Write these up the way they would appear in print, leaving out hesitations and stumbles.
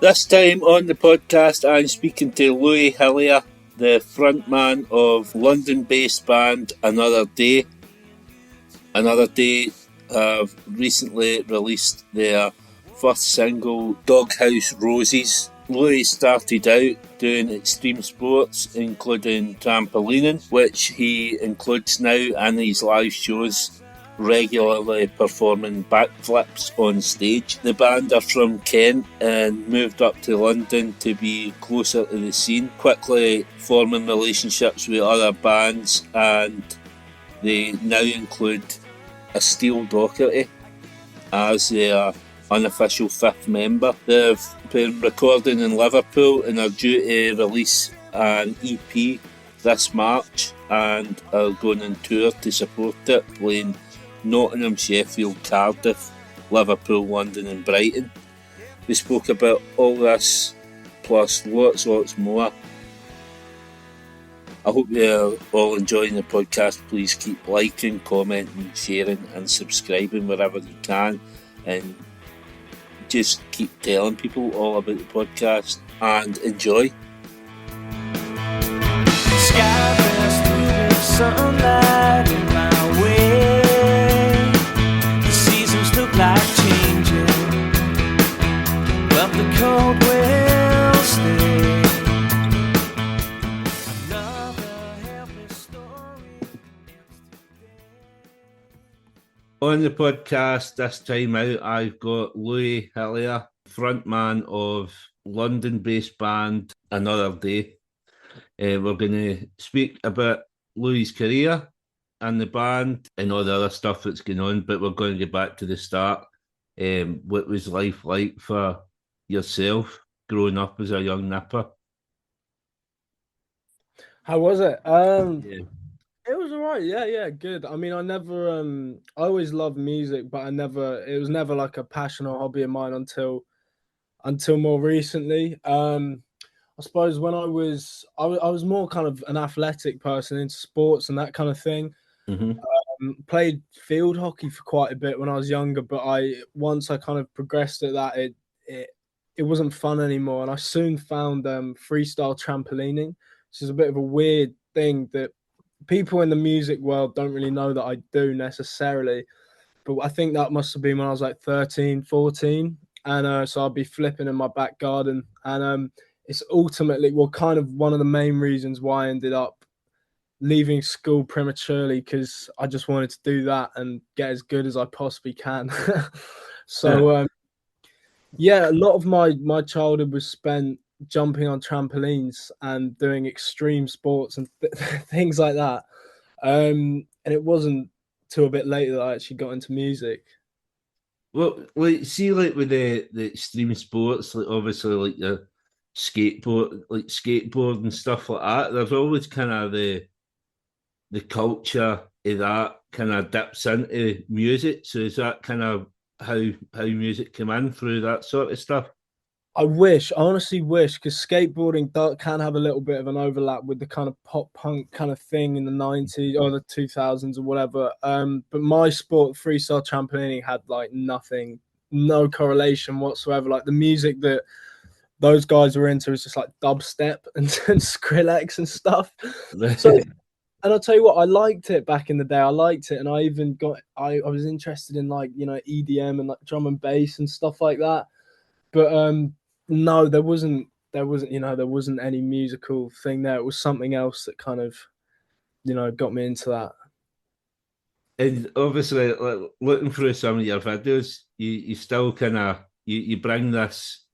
This time on the podcast, I'm speaking to Louis Hillier, the frontman of London-based band Another Day. Another Day have recently released their first single, Doghouse Roses. Louis started out doing extreme sports, including trampolining, which he includes now in his live shows, regularly performing backflips on stage. The band are from Kent and moved up to London to be closer to the scene, quickly forming relationships with other bands, and they now include a Steel Doherty as their unofficial fifth member. They've been recording in Liverpool and are due to release an EP this March and are going on tour to support it, playing Nottingham, Sheffield, Cardiff, Liverpool, London and Brighton. We spoke about all this plus lots more. I hope you're all enjoying the podcast. Please keep liking, commenting, sharing and subscribing wherever you can, and just keep telling people all about the podcast and enjoy. Sky through the sunlight in my way. The seasons look like changing, but the cold will stay. On the podcast this time out, I've got Louis Hillier, frontman of London-based band Another Day. We're going to speak about Louis' career and the band and all the other stuff that's going on, but we're going to get back to the start. What was life like for yourself growing up as a young nipper? How was it? Yeah. It was alright, yeah, good. I mean, I always loved music, but it was never like a passion or hobby of mine until more recently. I suppose when I was more kind of an athletic person into sports and that kind of thing. Mm-hmm. Played field hockey for quite a bit when I was younger, but once I kind of progressed at that, it wasn't fun anymore, and I soon found freestyle trampolining, which is a bit of a weird thing that people in the music world don't really know that I do necessarily, but I think that must have been when I was like 13, 14. And so I'd be flipping in my back garden. And it's ultimately, kind of one of the main reasons why I ended up leaving school prematurely, because I just wanted to do that and get as good as I possibly can. So, a lot of my childhood was spent jumping on trampolines and doing extreme sports and things like that. And it wasn't till a bit later that I actually got into music. Well, like, see, like with the extreme sports, like obviously like the skateboard and stuff like that, there's always kind of the culture of that kind of dips into music. So is that kind of how music came in through that sort of stuff? I honestly wish, because skateboarding can have a little bit of an overlap with the kind of pop punk kind of thing in the 90s or the 2000s or whatever. But my sport, freestyle trampolining, had like no correlation whatsoever. Like the music that those guys were into was just like dubstep and Skrillex and stuff. So, and I'll tell you what, I liked it back in the day. I liked it, and I even I was interested in like, EDM and like drum and bass and stuff like that. But no, there wasn't any musical thing there. It was something else that kind of, got me into that. And obviously, like, looking through some of your videos, you still kind of you bring this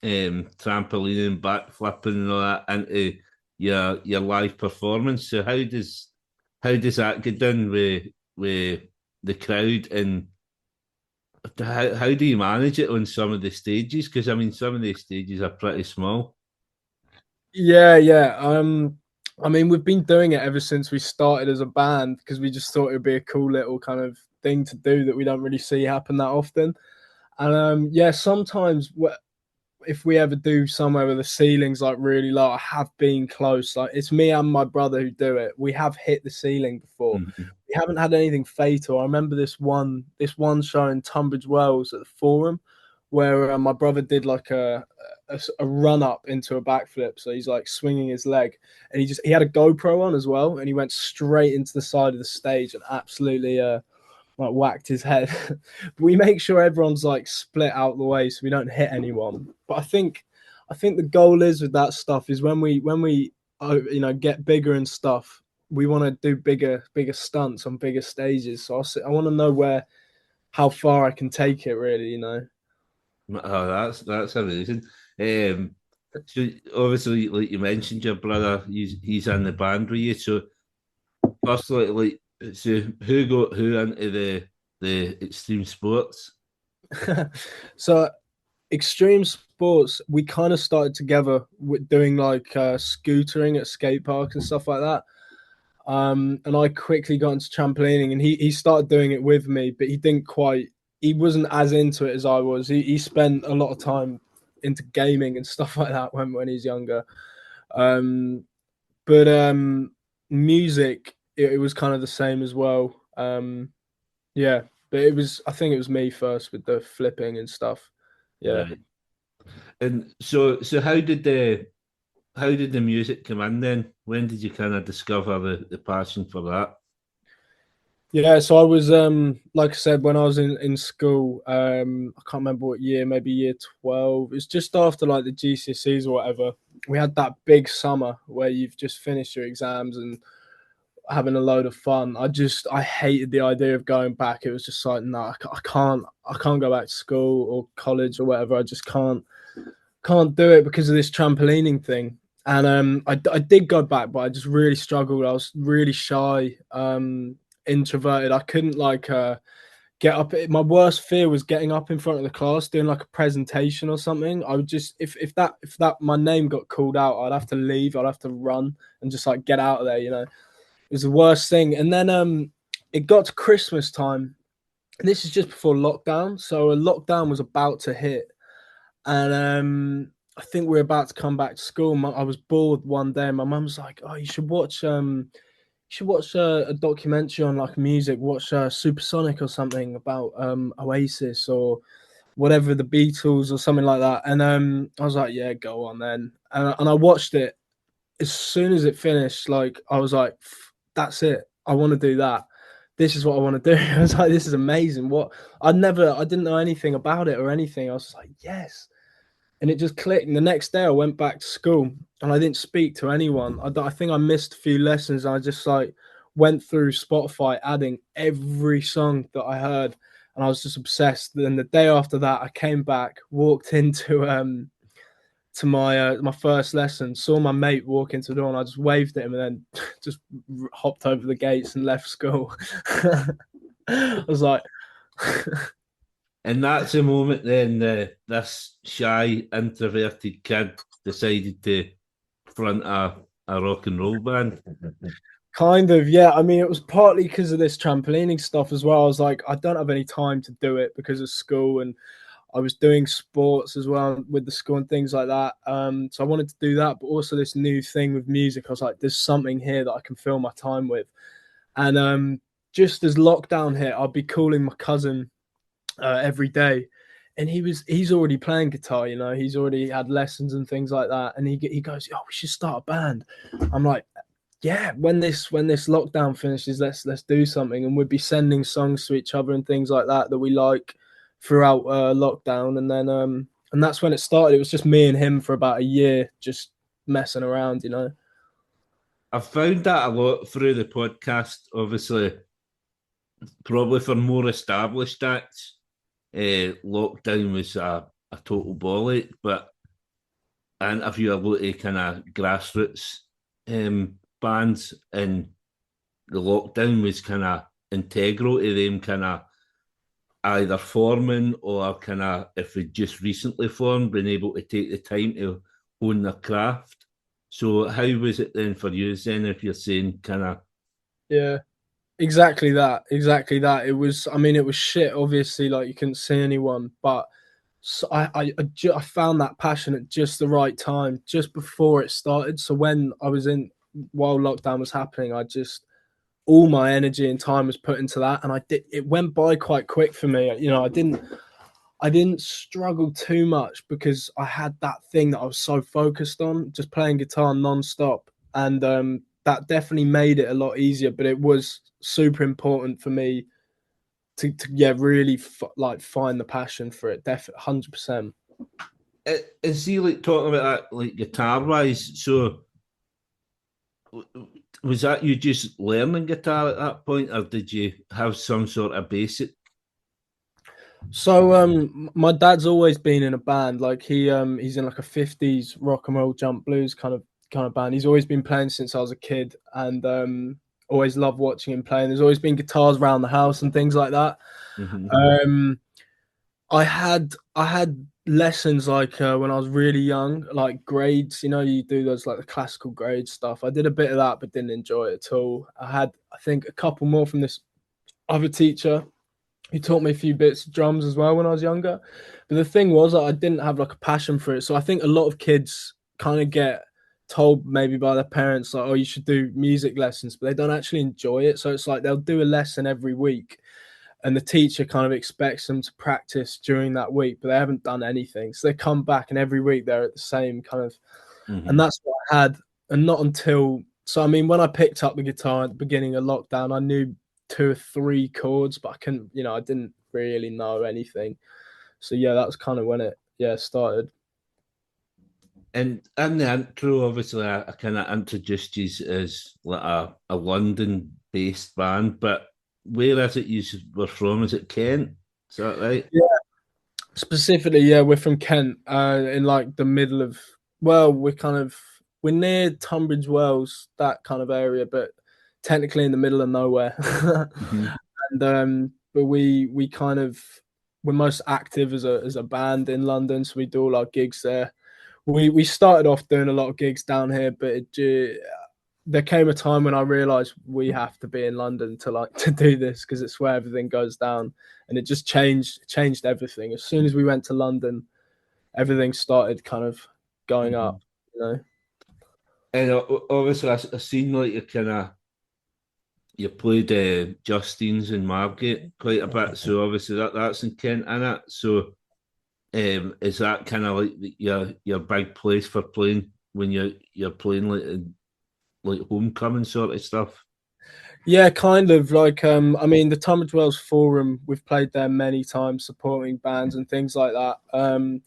trampoline and backflipping and all that into your live performance. So how does that get done with the crowd, and how do you manage it on some of the stages? Because I mean, some of the stages are pretty small. Yeah. I mean, we've been doing it ever since we started as a band, because we just thought it would be a cool little kind of thing to do that we don't really see happen that often. And sometimes if we ever do somewhere where the ceiling's like really low, I have been close. Like it's me and my brother who do it. We have hit the ceiling before. Mm-hmm. We haven't had anything fatal. I remember this one show in Tunbridge Wells at the Forum where my brother did like a run up into a backflip. So he's like swinging his leg, and he had a GoPro on as well, and he went straight into the side of the stage and absolutely like whacked his head. But we make sure everyone's like split out the way so we don't hit anyone. But I think the goal is with that stuff is when we get bigger and stuff, we want to do bigger stunts on bigger stages. So I want to know how far I can take it, really, Oh, that's amazing. So obviously, like you mentioned, your brother, he's in the band with you. So firstly, so who got who into the extreme sports? So extreme sports, we kind of started together with doing like scootering at skate parks and stuff like that. And I quickly got into trampolining, and he started doing it with me, but he wasn't as into it as I was. He spent a lot of time into gaming and stuff like that when he's younger. But music, it was kind of the same as well. Yeah, but I think it was me first with the flipping and stuff. Yeah. Right. And so how did the music come in then? When did you kind of discover the passion for that? Yeah, so I was like I said, when I was in school, I can't remember what year, maybe year 12. It's just after like the GCSEs or whatever. We had that big summer where you've just finished your exams and having a load of fun. I hated the idea of going back. It was just like, no, I can't go back to school or college or whatever. I just can't do it because of this trampolining thing. And I did go back, but I just really struggled. I was really shy, introverted. I couldn't like get up. My worst fear was getting up in front of the class doing like a presentation or something. I would just if that my name got called out, I'd have to leave. I'd have to run and just like get out of there. It was the worst thing. And then it got to Christmas time. And this is just before lockdown, so a lockdown was about to hit, and I think we were about to come back to school. I was bored one day, and my mum was like, "Oh, you should watch a documentary on like music. Watch Supersonic or something about Oasis or whatever, the Beatles or something like that." And I was like, "Yeah, go on then." And I watched it. As soon as it finished, like I was like, "That's it. I want to do that. This is what I want to do." I was like, "This is amazing." I didn't know anything about it or anything. I was like, "Yes." And it just clicked. And the next day I went back to school and I didn't speak to anyone. I think I missed a few lessons. I just like went through Spotify, adding every song that I heard, and I was just obsessed. Then the day after that, I came back, walked into to my first lesson, saw my mate walk into the door, and I just waved at him, and then just hopped over the gates and left school. I was like. And that's the moment then this shy, introverted kid decided to front a rock and roll band. Kind of, yeah. I mean, it was partly because of this trampolining stuff as well. I was like, I don't have any time to do it because of school, and I was doing sports as well with the school and things like that. So I wanted to do that, but also this new thing with music. I was like, there's something here that I can fill my time with. And just as lockdown hit, I'd be calling my cousin every day, and he's already playing guitar. He's already had lessons and things like that. And he goes, "Oh, we should start a band." I'm like, "Yeah, when this lockdown finishes, let's do something." And we'd be sending songs to each other and things like that we like throughout lockdown. And then and that's when it started. It was just me and him for about a year, just messing around. I've found that a lot through the podcast. Obviously, probably for more established acts, lockdown was a total bollock, but I interview a lot of kind of grassroots bands, and the lockdown was kind of integral to them kind of either forming or kind of, if we just recently formed, being able to take the time to hone their craft. So how was it then for you then, if you're saying kind of... Yeah. Exactly that. It was, I mean, it was shit, obviously, like you couldn't see anyone, but so I found that passion at just the right time, just before it started. So while lockdown was happening, all my energy and time was put into that, and it went by quite quick for me. I didn't struggle too much because I had that thing that I was so focused on, just playing guitar non-stop. And that definitely made it a lot easier, but it was super important for me to yeah, really like find the passion for it. Definitely 100%. Is he like talking about that like guitar wise? So was that you just learning guitar at that point, or did you have some sort of basic? So my dad's always been in a band. Like he's in like a 50s rock and roll jump blues kind of band. He's always been playing since I was a kid, and always loved watching him playing. There's always been guitars around the house and things like that. Mm-hmm. Um I had lessons like when I was really young, like grades, you do those like the classical grade stuff. I did a bit of that but didn't enjoy it at all. I had, I think, a couple more from this other teacher. He taught me a few bits of drums as well when I was younger. But the thing was that I didn't have like a passion for it. So I think a lot of kids kind of get told maybe by their parents like, oh, you should do music lessons, but they don't actually enjoy it. So it's like they'll do a lesson every week and the teacher kind of expects them to practice during that week, but they haven't done anything. So they come back and every week they're at the same kind of, and Mm-hmm. that's what I had. And not until, so I mean, when I picked up the guitar at the beginning of lockdown, I knew two or three chords, but I couldn't, I didn't really know anything. So yeah, that's kind of when it, yeah, started. And in the intro, obviously, I kind of introduced you as like a London-based band, but where is it you were from? Is it Kent? Is that right? Yeah, specifically, yeah, we're from Kent, in like the middle of, well, we're near Tunbridge Wells, that kind of area, but technically in the middle of nowhere. Mm-hmm. And but we kind of, we're most active as a band in London, so we do all our gigs there. We started off doing a lot of gigs down here, but there came a time when I realized we have to be in London to like to do this because it's where everything goes down, and it just changed everything. As soon as we went to London, everything started kind of going Mm-hmm. up. You know. And obviously, I seen like you played Justine's and Margate quite a bit, so obviously that's in Kent, in it. So, is that kind of like your big place for playing when you're playing like homecoming sort of stuff? Yeah, kind of like I mean the Tunbridge Wells Forum, we've played there many times supporting bands and things like that.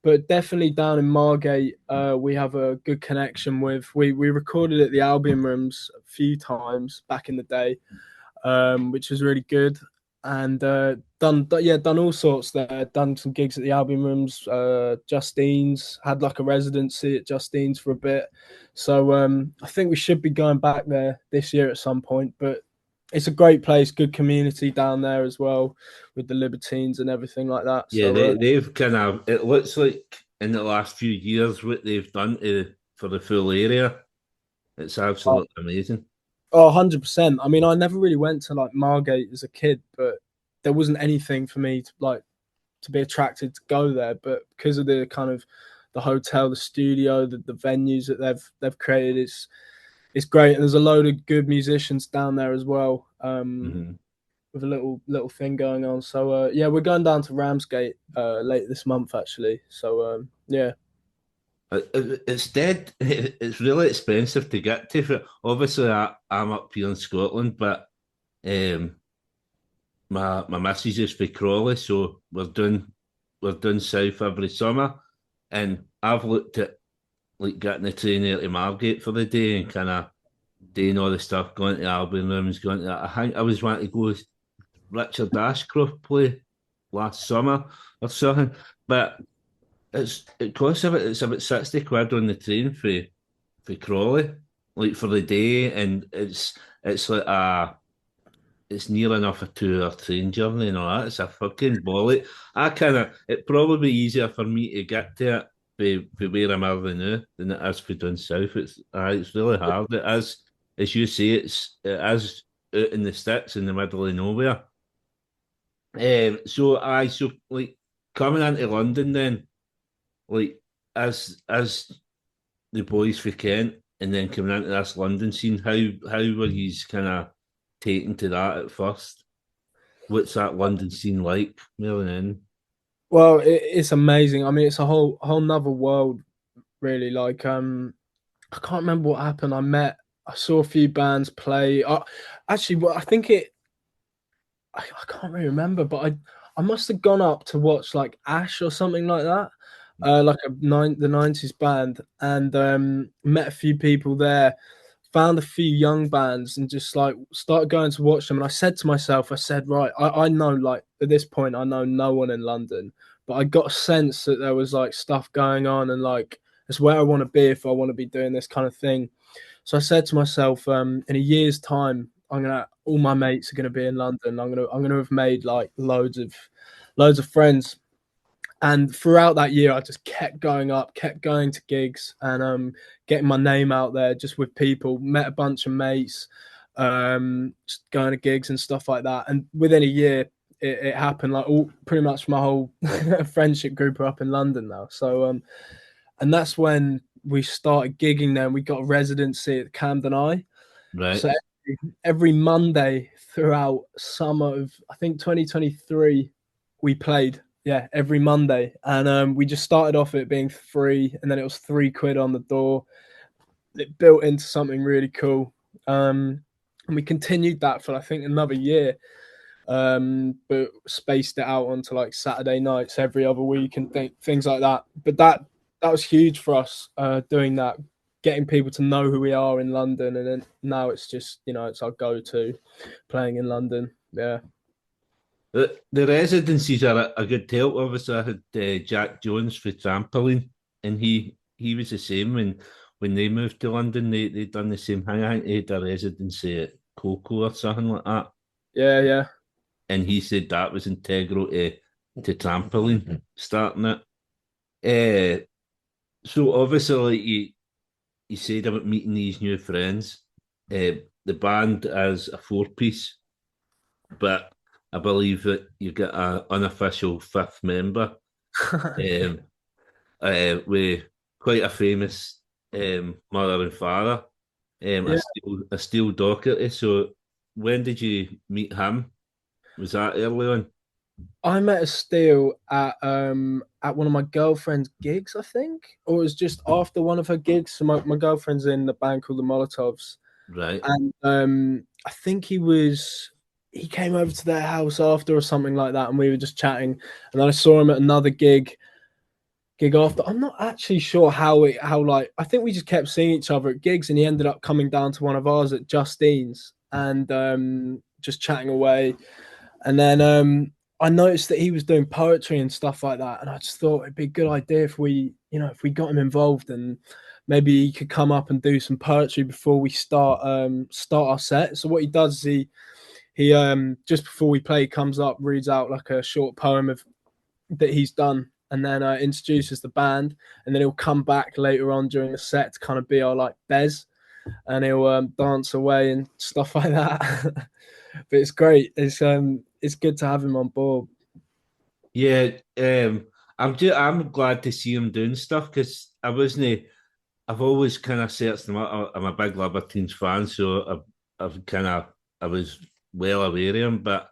But definitely down in Margate, we have a good connection with. We recorded at the Albion Rooms a few times back in the day, which was really good. And done all sorts there. Done some gigs at the Albion Rooms. Justine's had like a residency at Justine's for a bit. So I think we should be going back there this year at some point. But it's a great place, good community down there as well, with the Libertines and everything like that. Yeah, So they've kind of. It looks like in the last few years what they've done for the full area. It's absolutely amazing. oh, 100%. I mean, I never really went to like Margate as a kid, but there wasn't anything for me to like to be attracted to go there. But because of the kind of the hotel, the studio, the venues that they've created, it's great. And there's a load of good musicians down there as well, Mm-hmm. with a little thing going on. So yeah, we're going down to Ramsgate late this month actually. So yeah. It's dead. It's really expensive to get to. Obviously, I'm up here in Scotland, but um, my missus is for Crawley, so we're doing south every summer, and I've looked at like getting the train there to Margate for the day and kind of doing all the stuff, going to Albion Rooms, going to. I think I was wanting to go with Richard Ashcroft play last summer or something, but it costs it's about 60 quid on the train for Crawley, like for the day, and it's like it's near enough a 2 hour train journey and all that. It's a fucking bollock. It'd probably be easier for me to get to it by where I'm at now than it is for down south. It's really hard. It is, as you say, it is out in the sticks in the middle of nowhere. So like coming into London then, like as the boys for Kent and then coming into this London scene, how were you kind of taken to that at first? what's that London scene like, more than anything? Well, it's amazing. I mean, it's a whole nother world, really. Like, I can't remember what happened. I saw a few bands play. Actually, well, I think I can't really remember, but I must have gone up to watch like Ash or something like that, like the '90s band, and met a few people there, found a few young bands, and just like started going to watch them. And I said to myself, I said, right, I know like at this point I know no one in London, but I got a sense that there was like stuff going on, and like it's where I want to be if I want to be doing this kind of thing. So I said to myself, in a year's time, all my mates are gonna be in London. I'm gonna have made like loads of friends. And throughout that year, I just kept going up, kept going to gigs, and getting my name out there just with people. Met a bunch of mates, just going to gigs and stuff like that. And within a year, it happened. Like all pretty much my whole friendship group are up in London now. So and that's when we started gigging. Then we got a residency at Camden Eye. Right. So every Monday throughout summer of I think 2023, we played. Yeah, every Monday, and we just started off it being free, and then it was £3 on the door. It built into something really cool, and we continued that for I think another year, but spaced it out onto like Saturday nights every other week and things like that. But that was huge for us, doing that, getting people to know who we are in London, and then now it's just it's our go-to, playing in London. Yeah. The residencies are a good tale. Obviously, I had Jack Jones for Trampoline, and he was the same when they moved to London. They done the same thing. I think they had a residency at Coco or something like that, Yeah, yeah. and he said that was integral to Trampoline starting it. Uh, so obviously, like you said about meeting these new friends. The band as a four-piece, but I believe that you get an unofficial fifth member, um, with quite a famous mother and father, Yeah, a Steel Doherty. So when did you meet him? Was that early on? I met a Steel at one of my girlfriend's gigs, I think, or it was just after one of her gigs. So my girlfriend's in the band called the Molotovs, Right. and I think he came over to their house after or something like that, and we were just chatting, and then I saw him at another gig after. I'm not actually sure how like I think we just kept seeing each other at gigs, and he ended up coming down to one of ours at Justine's, and just chatting away. And then I noticed that he was doing poetry and stuff like that, and I just thought it'd be a good idea if we got him involved, and maybe he could come up and do some poetry before we start our set. So what he does is he just before we play, he comes up, reads out like a short poem of that he's done, and then introduces the band, and then he'll come back later on during the set to kind of be our like Bez, and he'll dance away and stuff like that. But it's great. It's good to have him on board. Yeah. I'm glad to see him doing stuff because I wasn't. I've always kind of searched them out. I'm a big Libertines fan, so I've kind of I was well aware of him, but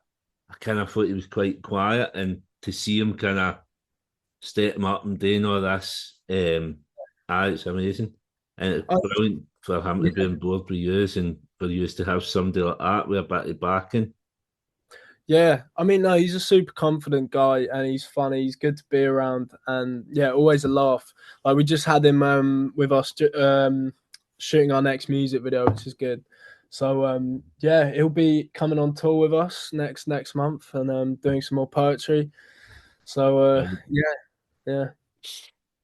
I kind of thought he was quite quiet, and to see him kind of step him up and doing all this, it's amazing, and it's Oh, brilliant for him to be on board with you and for you to have somebody like that with a bit of backing. yeah, I mean, no, he's a super confident guy, and he's funny. He's good to be around, and yeah, always a laugh. Like we just had him with us shooting our next music video, which is good. So yeah, he'll be coming on tour with us next month, and doing some more poetry. So yeah, yeah.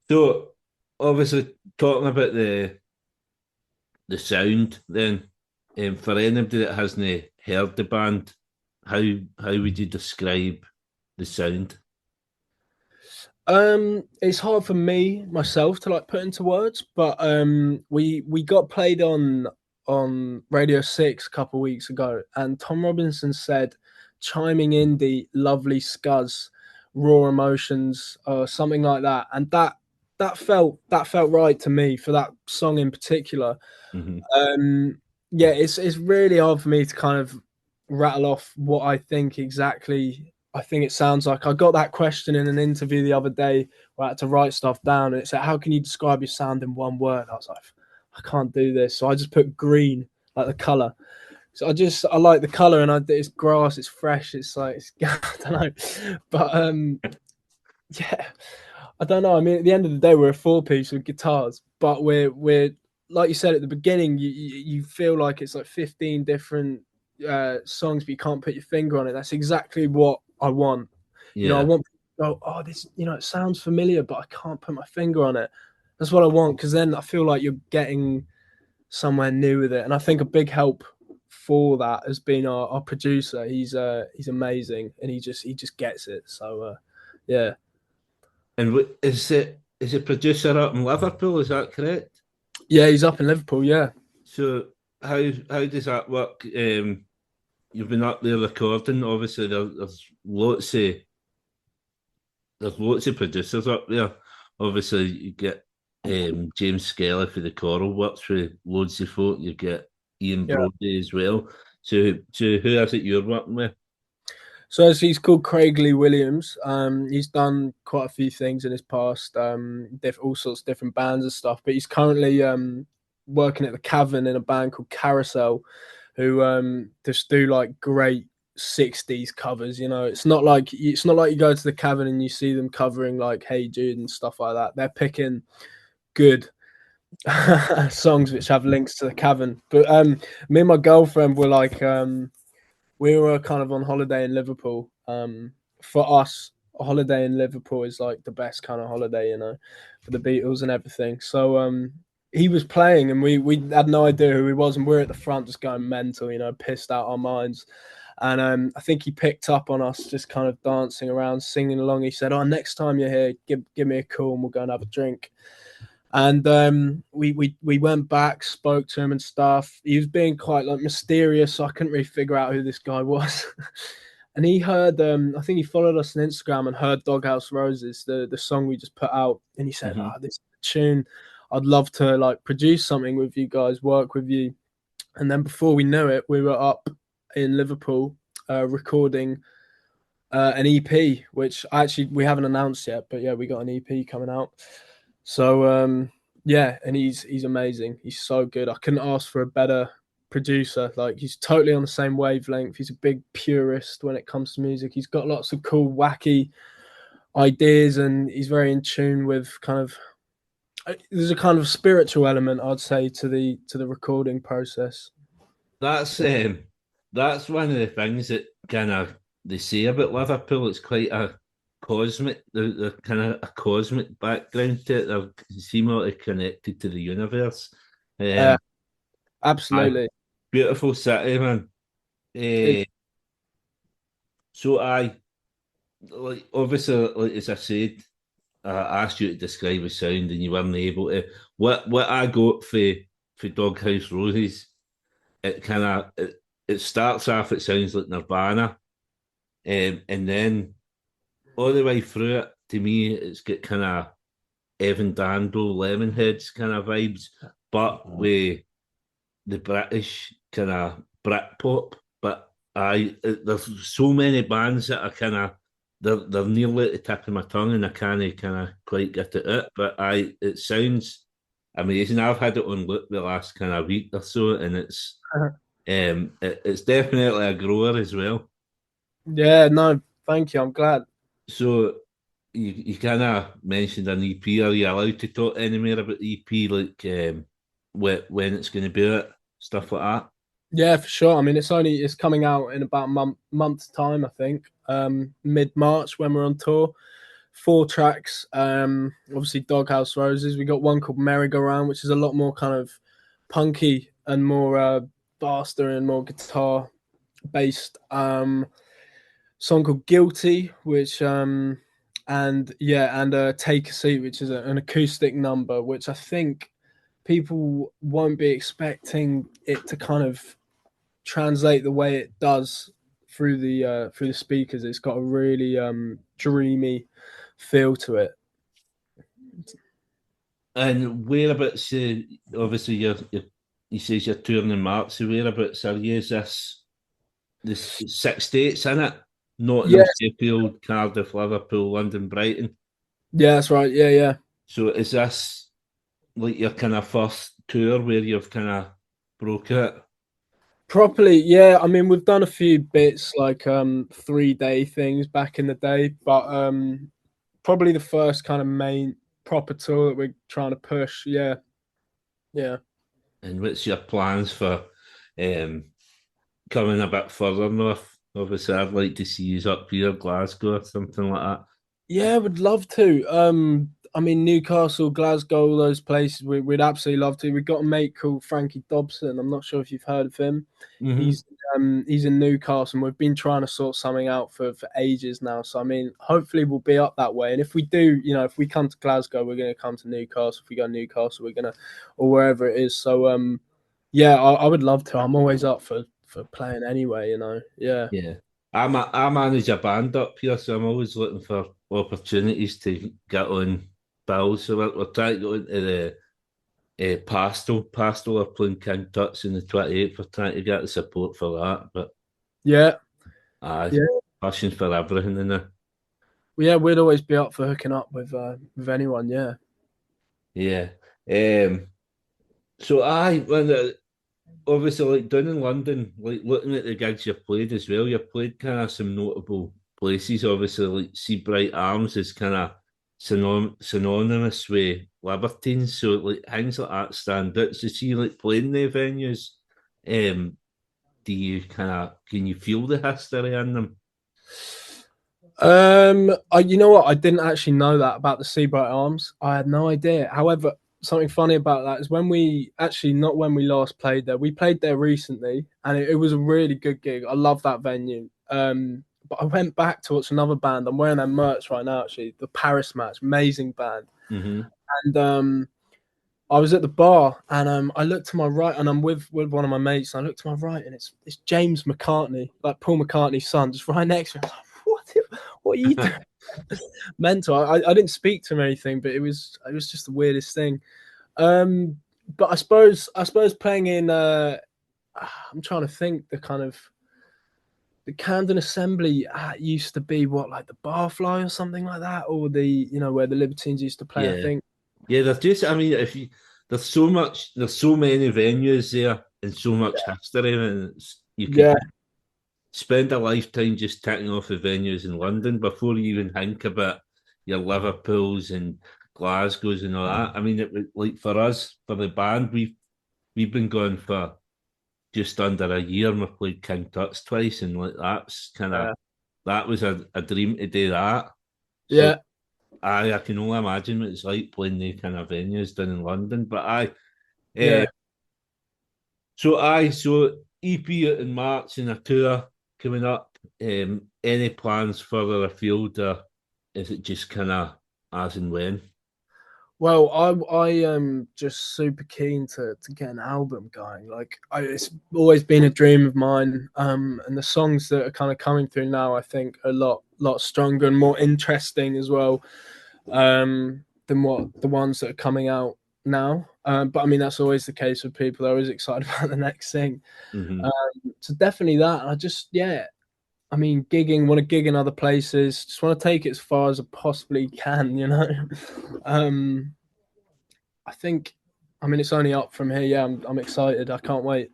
So obviously talking about the sound, then for anybody that hasn't heard the band, how would you describe the sound? It's hard for me myself to like put into words, but we got played on Radio 6 a couple of weeks ago, and Tom Robinson said, chiming in the lovely scuzz, raw emotions, or something like that, and that felt right to me for that song in particular. Hmm. Um, yeah, it's really hard for me to kind of rattle off what I think exactly. I think it sounds like. I got that question in an interview the other day where I had to write stuff down, and it said, "How can you describe your sound in one word?" I was like, "I can't do this," so I just put green, like the color. So I like the color, and it's grass, it's fresh, it's like I don't know, but yeah, I don't know. I mean, at the end of the day, we're a four-piece with guitars, but we're like you said at the beginning, you feel like it's like 15 different songs, but you can't put your finger on it. That's exactly what I want. I Yeah. want people to go, oh, this, it sounds familiar, but I can't put my finger on it. That's what I want, because then I feel like you're getting somewhere new with it. And I think a big help for that has been our producer. He's amazing, and he just gets it. So yeah. And is it producer up in Liverpool? Is that correct? Yeah, he's up in Liverpool. Yeah, So how does that work? You've been up there recording. Obviously, there's lots of producers up there. Obviously, you get James Skelly for the choral works with loads of folk. You get Ian yeah. Brody as well. So who is it you're working with? So he's called Craig Lee Williams. He's done quite a few things in his past, all sorts of different bands and stuff. But he's currently working at the Cavern in a band called Carousel, who just do like great '60s covers. It's not like you go to the Cavern and you see them covering like Hey Jude and stuff like that. They're picking good songs which have links to the Cavern. But me and my girlfriend were like. We were kind of on holiday in Liverpool. For us, a holiday in Liverpool is like the best kind of holiday, for the Beatles and everything. So he was playing, and we had no idea who he was, and we are at the front just going mental, pissed out our minds. And I think he picked up on us just kind of dancing around, singing along. He said, "Oh, next time you're here, give me a call, and we'll go and have a drink." And we went back, spoke to him and stuff. He was being quite like mysterious, so I couldn't really figure out who this guy was. And he heard, I think he followed us on Instagram and heard Doghouse Roses, the song we just put out. And he said, Mm-hmm. "Oh, this tune, I'd love to like produce something with you guys, work with you." And then before we knew it, we were up in Liverpool recording an EP, which actually we haven't announced yet, but yeah, we got an EP coming out. So yeah, and he's amazing. He's so good. I couldn't ask for a better producer. Like, he's totally on the same wavelength. He's a big purist when it comes to music. He's got lots of cool, wacky ideas, and he's very in tune with kind of. There's a kind of spiritual element, I'd say, to the recording process. That's one of the things that kind of they say about Liverpool. It's quite a cosmic, the kind of a cosmic background to it. They seem like they're connected to the universe. Uh, Um, I Absolutely. Beautiful city, man. It, Uh, so I like obviously, like as I said, I asked you to describe the sound, and you weren't able to. What I got for Doghouse Roses, it kind of it starts off. It sounds like Nirvana, and then all the way through it, to me, it's got kind of Evan Dando, Lemonheads kind of vibes, but with the British kind of Britpop. But there's so many bands that are kind of they're nearly at the tip of my tongue, and I can't kind of quite get it out. But it sounds amazing. I've had it on loop the last kind of week or so, and it's definitely a grower as well. yeah, no, thank you. I'm glad. So you kind of mentioned an EP. Are you allowed to talk any more about the EP, like when it's going to be out, stuff like that? Yeah, for sure. I mean, it's coming out in about a month's time, I think. Mid-March when we're on tour. 4 tracks. Obviously Doghouse Roses. We got one called Merry-Go-Round, which is a lot more kind of punky and more faster and more guitar based. Song called Guilty, which and yeah, and Take a Seat, which is an acoustic number, which I think people won't be expecting it to kind of translate the way it does through the speakers. It's got a really dreamy feel to it. And whereabouts? Obviously, you says you're touring in March. So whereabouts are you? Is this there's 6 dates in it. Nottingham, Yes. Sheffield, Cardiff, Liverpool, London, Brighton. Yeah, that's right. Yeah, yeah. So is this like your kind of first tour where you've kind of broke it? Properly, yeah. I mean, we've done a few bits like 3-day things back in the day, but probably the first kind of main proper tour that we're trying to push. Yeah, yeah. And what's your plans for um, coming a bit further north? Obviously, I'd like to see you up here, Glasgow, or something like that. Yeah, would love to. I mean, Newcastle, Glasgow, all those places, we'd absolutely love to. We've got a mate called Frankie Dobson. I'm not sure if you've heard of him. Mm-hmm. He's in Newcastle, and we've been trying to sort something out for ages now. So I mean, hopefully we'll be up that way. And if we do, if we come to Glasgow, we're going to come to Newcastle. If we go to Newcastle, we're going to, or wherever it is. So yeah, I would love to. I'm always up for playing anyway. Yeah. Yeah. I manage a band up here, so I'm always looking for opportunities to get on bills. So we're trying to go into the Pastel. Pastel are playing King Tut's in the 28th. We're trying to get the support for that. But Yeah, aye, yeah. passion for everything in there. Well, yeah, we'd always be up for hooking up with anyone. Yeah. Yeah. So obviously, like down in London, like looking at the gigs you've played as well, you've played kind of some notable places. Obviously, like Seabright Arms is kind of synonymous with Libertines. So, like things like that stand out. So, see, like playing the venues, do you can you feel the history in them? You know what? I didn't actually know that about the Seabright Arms. I had no idea. However, something funny about that is not when we last played there. We played there recently, and it was a really good gig. I love that venue. But I went back to watch another band. I'm wearing their merch right now, actually. The Paris Match, amazing band. Mm-hmm. And I was at the bar, and I looked to my right, and I'm with one of my mates. And I looked to my right, and it's James McCartney, like Paul McCartney's son, just right next to me. I was like, what are you doing? Mental. I didn't speak to him or anything, but it was just the weirdest thing. But I suppose playing in I'm trying to think the Camden Assembly used to be what, like the Barfly or something like that, or the where the Libertines used to play. I Yeah. think. Yeah, there's just, I mean, there's so many venues there and so much history, and you could Yeah, spend a lifetime just ticking off the venues in London before you even think about your Liverpools and Glasgows and all that. I mean, it was like for us, for the band, we've been going for just under a year, and we played King Tut's twice, and like that was a dream to do that. So yeah, I can only imagine what it's like playing the kind of venues down in London. But yeah. so EP in March and a tour coming up. Any plans further afield, or is it just kind of as and when? Well, I am just super keen to get an album going. Like, it's always been a dream of mine. And the songs that are kind of coming through now, I think, are a lot stronger and more interesting as well, than what the ones that are coming out now. But I mean, that's always the case with people. They're always excited about the next thing. Mm-hmm. So definitely that. And I mean, want to gig in other places. Just want to take it as far as I possibly can. I think, I mean, it's only up from here. Yeah, I'm excited. I can't wait.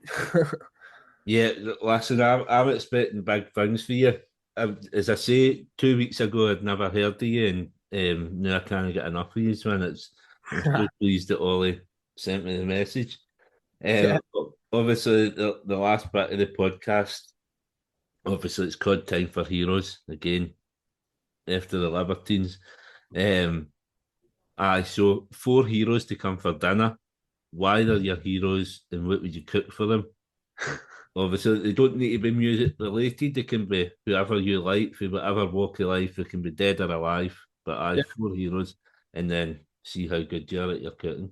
Yeah, listen, I'm expecting big things for you. As I say, 2 weeks ago, I'd never heard of you, and now I can't get enough of you, man. I'm so pleased that Ollie sent me the message. Yeah. Obviously, the last bit of the podcast, obviously, it's called Time for Heroes again, after the Libertines. So 4 heroes to come for dinner. Why they're your heroes, and what would you cook for them? Obviously, they don't need to be music related. They can be whoever you like, for whatever walk of life. They can be dead or alive. But Yeah. 4 heroes, and then see how good you are at your cooking.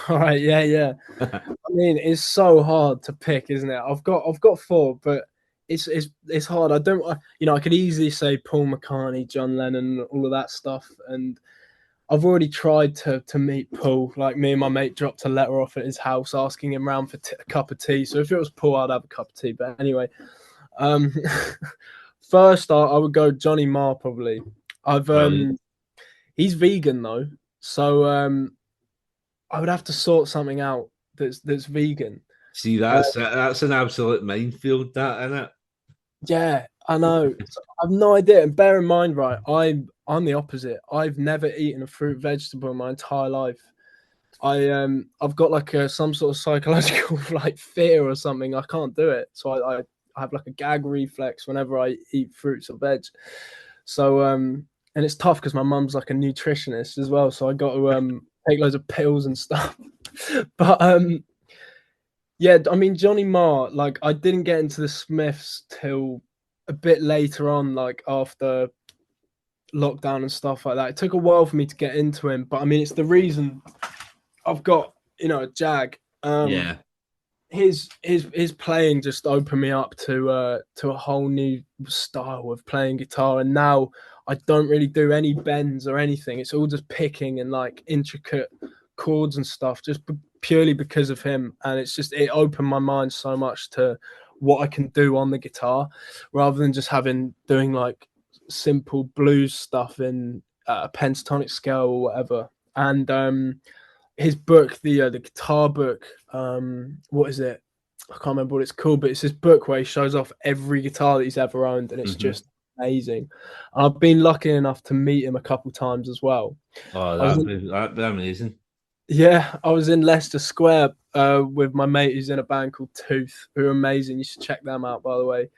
All right. Yeah. I mean, it's so hard to pick, isn't it? I've got 4, but it's hard. I could easily say Paul McCartney, John Lennon, all of that stuff, and I've already tried to meet Paul. Like, me and my mate dropped a letter off at his house asking him round for a cup of tea. So if it was Paul, I'd have a cup of tea. But anyway, Um, first, I would go Johnny Marr probably. I've Brilliant. He's vegan though, so I would have to sort something out that's vegan. See, Uh, that's an absolute minefield, that, isn't it? yeah, I know. So I've no idea. And bear in mind, right, I'm the opposite. I've never eaten a fruit vegetable in my entire life. I've got like some sort of psychological like fear or something. I can't do it. So I have like a gag reflex whenever I eat fruits or veg. So and it's tough because my mum's like a nutritionist as well. So I got to take loads of pills and stuff. But yeah, I mean Johnny Marr, like I didn't get into the Smiths till a bit later on, like after lockdown and stuff like that. It took a while for me to get into him, but I mean it's the reason I've got, a Jag. Yeah. His playing just opened me up to a whole new style of playing guitar, and now I don't really do any bends or anything. It's all just picking and like intricate chords and stuff, just purely because of him. And it opened my mind so much to what I can do on the guitar, rather than just doing like simple blues stuff in a pentatonic scale or whatever. And his book, the guitar book, what is it? I can't remember what it's called, but it's his book where he shows off every guitar that he's ever owned, and it's Hmm. just amazing. And I've been lucky enough to meet him a couple times as well. Oh, I was in, that'd be amazing. yeah, I was in Leicester Square with my mate who's in a band called Tooth, who are amazing. You should check them out, by the way.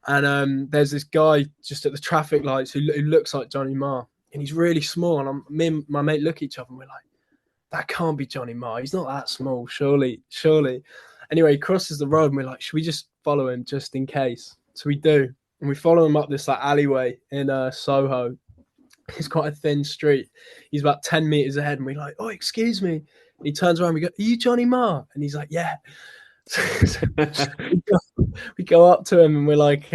And there's this guy just at the traffic lights who looks like Johnny Marr, and he's really small. And me and my mate look at each other and we're like, that can't be Johnny Marr. He's not that small, surely, surely. Anyway, he crosses the road and we're like, should we just follow him just in case? So we do. And we follow him up this like alleyway in Soho. It's quite a thin street. He's about 10 meters ahead and we're like, oh, excuse me. And he turns around and we go, are you Johnny Marr? And he's like, yeah. So we go up to him and we're like,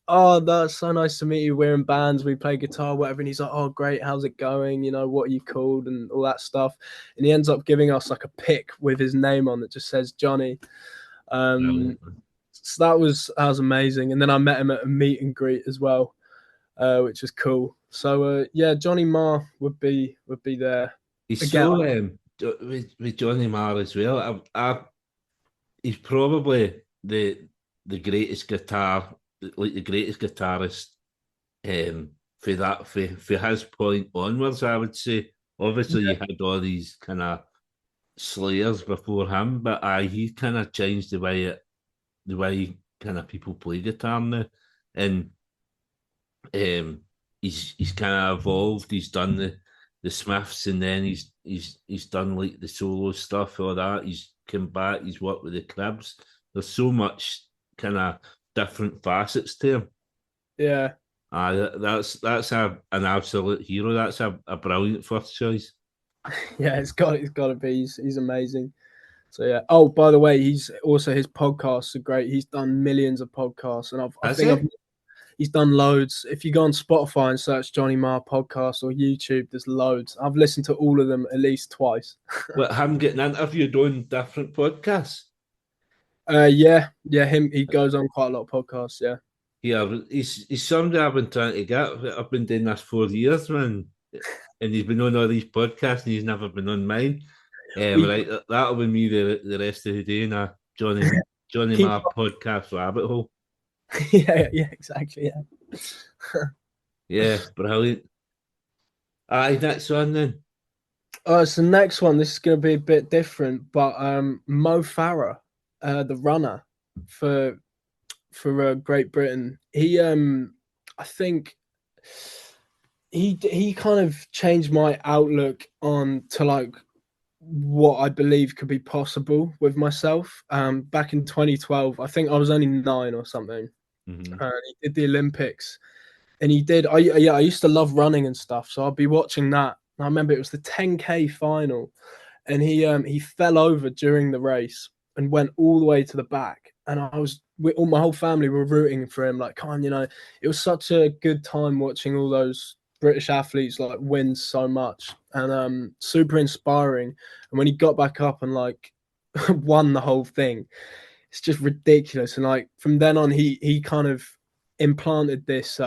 oh, that's so nice to meet you. We're in bands, we play guitar, whatever. And he's like, oh, great, how's it going? What are you called? And all that stuff. And he ends up giving us like a pick with his name on that just says Johnny. Brilliant. So that was amazing. And then I met him at a meet and greet as well, which was cool. So yeah, Johnny Marr would be there He's again. so with Johnny Marr as well. He's probably the greatest guitar, like the greatest guitarist, for his point onwards. I would say. Obviously, you had all these kind of slayers before him, but he kind of changed the way kind of people play guitar now, and he's kind of evolved. He's done the Smiths, and then he's done like the solo stuff, all that. He's come back. He's worked with the Cribs. There's so much kind of different facets to him. Yeah. That's an absolute hero. That's a brilliant first choice. Yeah, it's got to be. He's amazing. So yeah. Oh, by the way, his podcasts are great. He's done millions of podcasts, and he's done loads. If you go on Spotify and search Johnny Marr podcast or YouTube, there's loads. I've listened to all of them at least twice. What, him getting interviewed on different podcasts? Yeah, he goes on quite a lot of podcasts. Yeah. Yeah, he's somebody I've been trying to get. I've been doing this 4 years, man, and he's been on all these podcasts, and he's never been on mine. Right, that'll be me the rest of the day in a Johnny Marr podcast rabbit hole. Yeah, exactly. Yeah. Yeah, brilliant. Aye, next one then. So next one, this is going to be a bit different, but Mo Farah, the runner for Great Britain, I think he kind of changed my outlook on to like what I believe could be possible with myself. Back in 2012, I think I was only 9 or something. Mm-hmm. He did the Olympics, and he did. I used to love running and stuff, so I'd be watching that. I remember it was the 10K final, and he fell over during the race and went all the way to the back. And all my whole family were rooting for him. Like, it was such a good time watching all those British athletes like win so much, and super inspiring. And when he got back up and like won the whole thing, it's just ridiculous. And like from then on, he kind of implanted this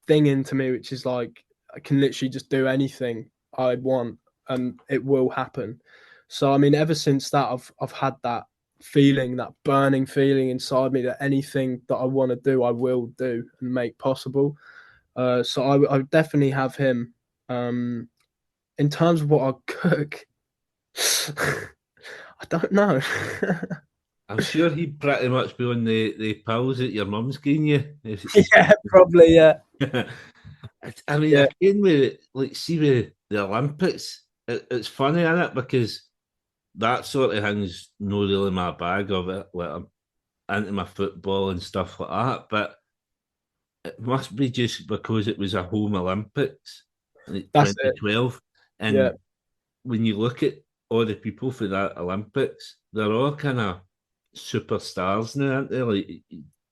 thing into me, which is like I can literally just do anything I want and it will happen. So I mean, ever since that, I've had that feeling, that burning feeling inside me that anything that I want to do, I will do and make possible. So I definitely have him. In terms of what I cook, I don't know. I'm sure he'd pretty much be on the pills that your mum's giving you. Yeah, probably. Yeah, I mean, yeah, again, with like, see with the Olympics, it's funny in it because that sort of thing's no really my bag of it. Like I'm into my football and stuff like that, but it must be just because it was a home Olympics in that's it. 2012, Yeah, and when you look at all the people for that Olympics, they're all kind of superstars now, aren't they? Like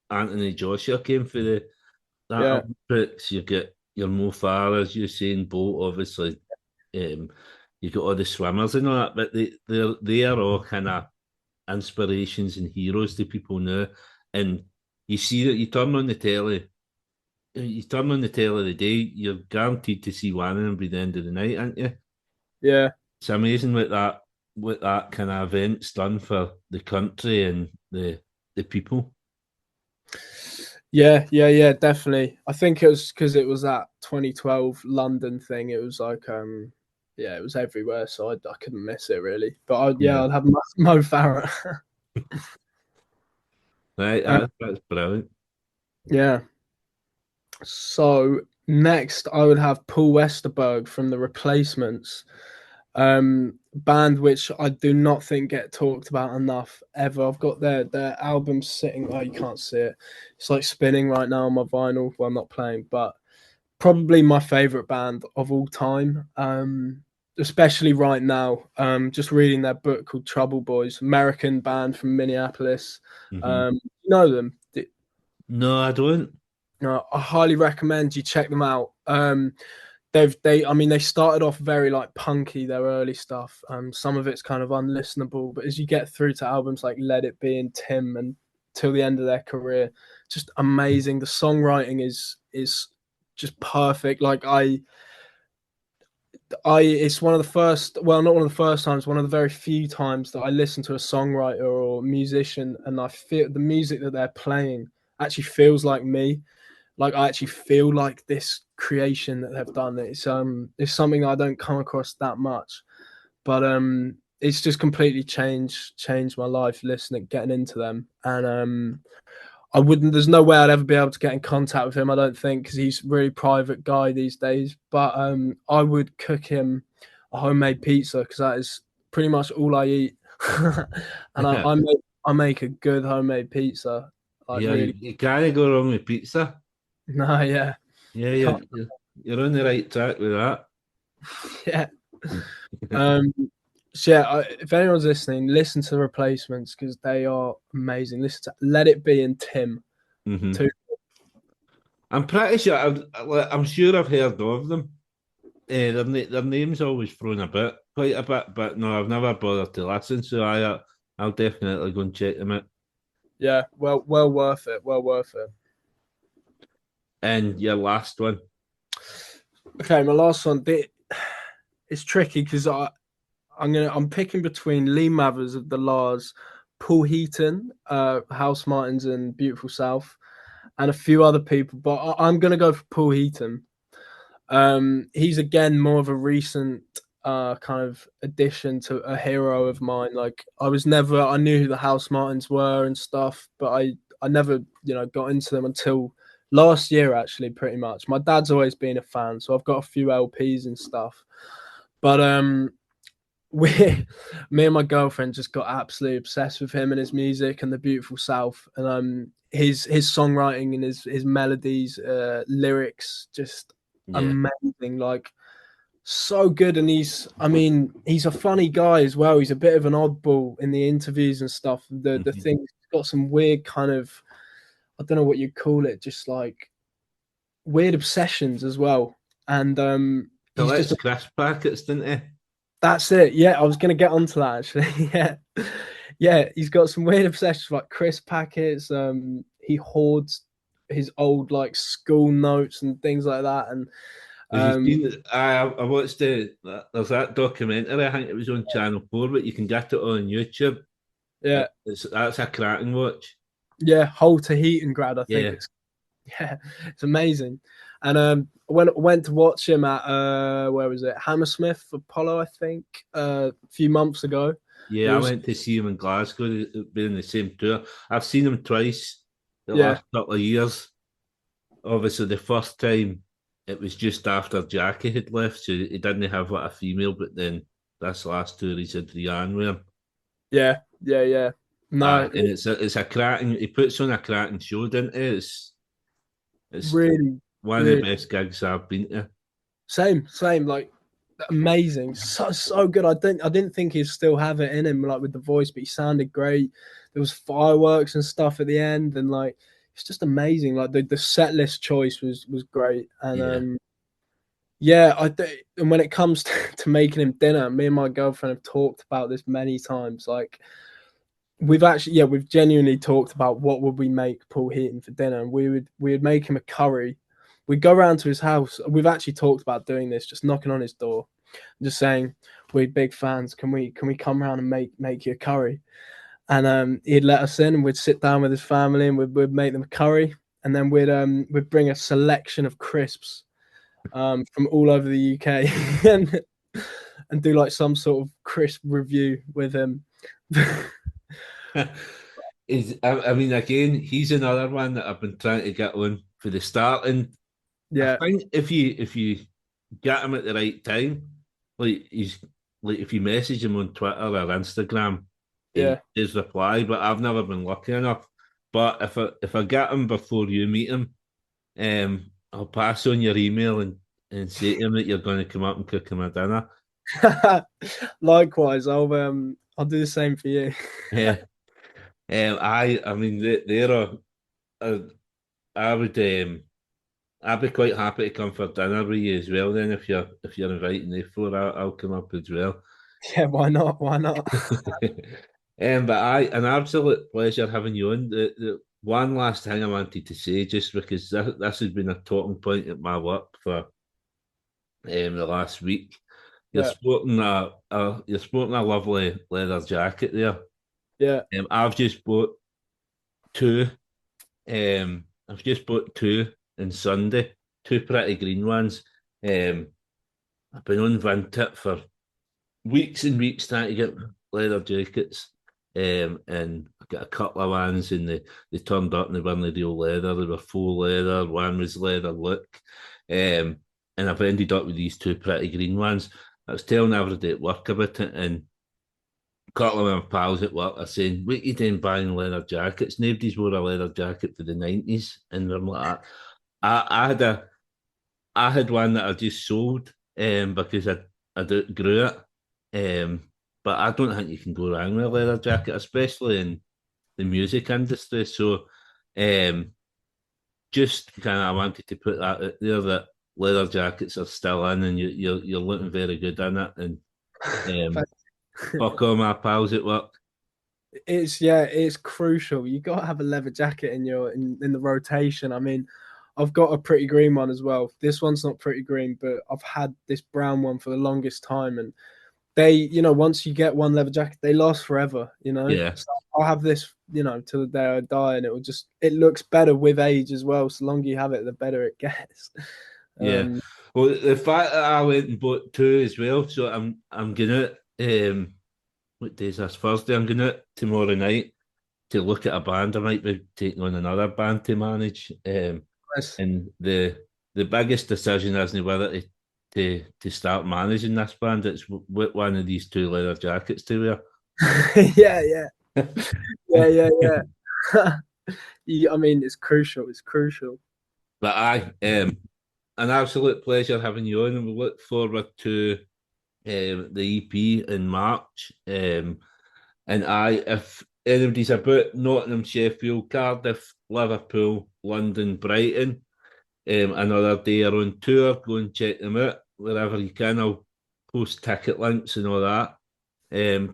Anthony Joshua came for that yeah, Olympics. You get your Mo Farahs, Usain Bolt, obviously. Um, you got all the swimmers and all that, but they are all kind of inspirations and heroes to people now. And you see that you turn on the telly the day, you're guaranteed to see one of them by the end of the night, aren't you? yeah. It's amazing what that kind of event's done for the country and the people. Yeah, definitely. I think it was because it was that 2012 London thing. It was like, yeah, it was everywhere, so I couldn't miss it really. But Yeah. I'd have Mo Farah. Right, Um, that's brilliant. yeah. So next, I would have Paul Westerberg from The Replacements, band which I do not think get talked about enough ever. I've got their album sitting. Oh, you can't see it. It's like spinning right now on my vinyl while I'm not playing, but probably my favorite band of all time. Especially right now. Just reading their book called Trouble Boys, American band from Minneapolis. Hmm. You know them? No, I don't. No, I highly recommend you check them out. I mean they started off very like punky, their early stuff. Some of it's kind of unlistenable, but as you get through to albums like Let It Be and Tim and till the end of their career, just amazing. The songwriting is just perfect. Like it's one of the first, well, not one of the first times, one of the very few times that I listen to a songwriter or musician and I feel the music that they're playing actually feels like me. Like I actually feel like this creation that they've done. It's something I don't come across that much, but it's just completely changed my life listening, getting into them, and I wouldn't. There's no way I'd ever be able to get in contact with him. I don't think because he's a really private guy these days. But I would cook him a homemade pizza because that is pretty much all I eat, and I make a good homemade pizza. Like Yeah, really, you can't go wrong with pizza. no, yeah, Yeah, can't, you're on the right track with that. yeah. Um, so yeah, if anyone's listening, listen to the Replacements because they are amazing. Listen to Let It Be and Tim. Hmm. Too. I'm pretty sure. I'm sure I've heard of them. Their name's always thrown about quite a bit, but no, I've never bothered to listen. So I'll definitely go and check them out. Yeah, well worth it. Well worth it. And your last one. Okay, my last one. It's tricky because I'm picking between Lee Mathers of the Lars, Paul Heaton, House Martins and Beautiful South, and a few other people. But I'm gonna go for Paul Heaton. He's again more of a recent kind of addition to a hero of mine. Like I knew who the House Martins were and stuff, but I never got into them until last year actually, pretty much. My dad's always been a fan, so I've got a few LPs and stuff. But we me and my girlfriend just got absolutely obsessed with him and his music and the Beautiful South and his songwriting and his melodies, lyrics, just Yeah. amazing, like so good. And he's a funny guy as well. He's a bit of an oddball in the interviews and stuff. The Mhm. thing, he's got some weird kind of, I don't know what you call it, just like weird obsessions as well. And he's just Collects crisp packets, didn't he? that's it. Yeah, I was gonna get onto that actually. Yeah, Yeah, he's got some weird obsessions like crisp packets. He hoards his old like school notes and things like that. And Have you um, seen? I watched there's that documentary. I think it was on Channel 4, but you can get it on YouTube. yeah, That's a cracking watch. yeah, whole Tahitian grad. I think Yeah, it's yeah, it's amazing. And when went to watch him at where was it? Hammersmith Apollo, I think, a few months ago. It yeah. I was went to see him in Glasgow, being the same tour. I've seen him twice the yeah, last couple of years. Obviously, the first time it was just after Jackie had left, so he didn't have like a female. But then this last tour, he's had Rianne with him. yeah, yeah, yeah. No, And it's a cracking. He puts on a cracking show, doesn't he? It's really, one of the really. best gigs I've been to. Same, like amazing, so good. I didn't think he'd still have it in him, like with the voice, but he sounded great. There was fireworks and stuff at the end, and like it's just amazing. Like the set list choice was great, and Yeah, yeah, and when it comes to making him dinner, me and my girlfriend have talked about this many times. Like we've genuinely talked about what would we make Paul Heaton for dinner, and we would make him a curry. We'd go around to his house. We've actually talked about doing this, just knocking on his door, and just saying we're big fans. Can we come around and make you a curry? And he'd let us in, and we'd sit down with his family, and we'd make them a curry, and then we'd bring a selection of crisps from all over the UK, and do like some sort of crisp review with him. I mean, again, he's another one that I've been trying to get on for the start, and I Yeah, think if you get him at the right time, like he's like if you message him on Twitter or Instagram, he yeah. does reply. But I've never been lucky enough. But if I get him before you meet him, I'll pass on your email and say to him that you're going to come up and cook him a dinner. Likewise, I'll do the same for you. Yeah, I mean they're a I would I'd be quite happy to come for dinner with you as well. Then if you're inviting me for, I'll come up as well. Yeah, why not? Why not? But an absolute pleasure having you on. The one last thing I wanted to say, just because this has been a talking point at my work for the last week. Yeah, You're sporting a lovely leather jacket there. yeah. I've just bought two. I've just bought two on Sunday, two pretty green ones. Um, I've been on Vinted for weeks and weeks trying to get leather jackets. And I got a couple of ones and they turned up and they weren't real leather, they were full leather, one was leather look. Um, and I've ended up with these two pretty green ones. I was telling everybody at work about it, and a couple of my pals at work are saying, "What you doing buying leather jackets? Nobody's wore a leather jacket for the 90s." And I'm like, I I had one that I just sold because I grew it. But I don't think you can go wrong with a leather jacket, especially in the music industry. So just kind of I wanted to put that out there that leather jackets are still in and you're looking very good in it. And fuck all my pals at work. It's crucial. You got to have a leather jacket in the rotation. I mean, I've got a pretty green one as well. This one's not pretty green, but I've had this brown one for the longest time, and once you get one leather jacket, they last forever. Yeah, So I'll have this, till the day I die, and it looks better with age as well. So the longer you have it, the better it gets. yeah. Um, Well, the fact that I went and bought two as well, so I'm gonna what day is this? Thursday. I'm going out tomorrow night to look at a band. I might be taking on another band to manage. nice. And the biggest decision isn't whether to start managing this band. It's what one of these two leather jackets to wear. Yeah, yeah, yeah, yeah, yeah. I mean, it's crucial. It's crucial. But an absolute pleasure having you on, and we look forward to the EP in March. And if anybody's about Nottingham, Sheffield, Cardiff, Liverpool, London, Brighton, another day are on tour, go and check them out wherever you can. I'll post ticket links and all that.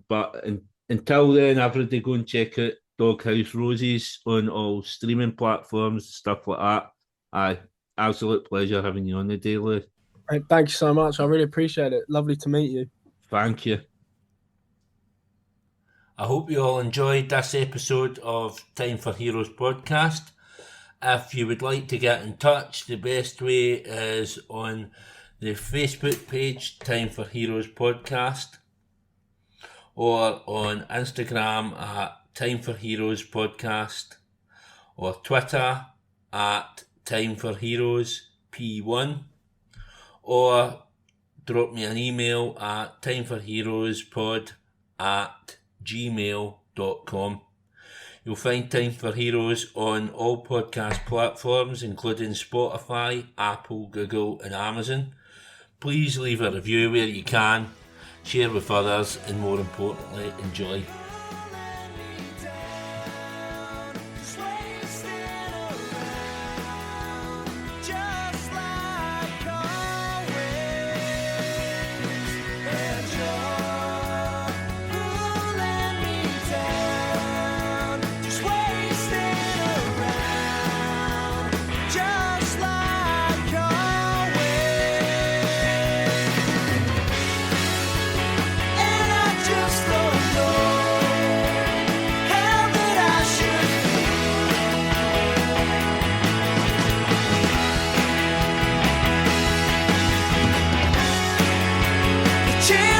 But Until then, everybody go and check out Doghouse Roses on all streaming platforms, stuff like that. Aye, absolute pleasure having you on the day, Lou. Right, thank you so much. I really appreciate it. Lovely to meet you. Thank you. I hope you all enjoyed this episode of Time for Heroes podcast. If you would like to get in touch, the best way is on the Facebook page, Time for Heroes podcast, or on Instagram at Time for Heroes podcast, or Twitter at Time for Heroes P1, or drop me an email at timeforheroespod@gmail.com. You'll find Time for Heroes on all podcast platforms, including Spotify, Apple, Google and Amazon. Please leave a review where you can, share with others, and more importantly, enjoy. Change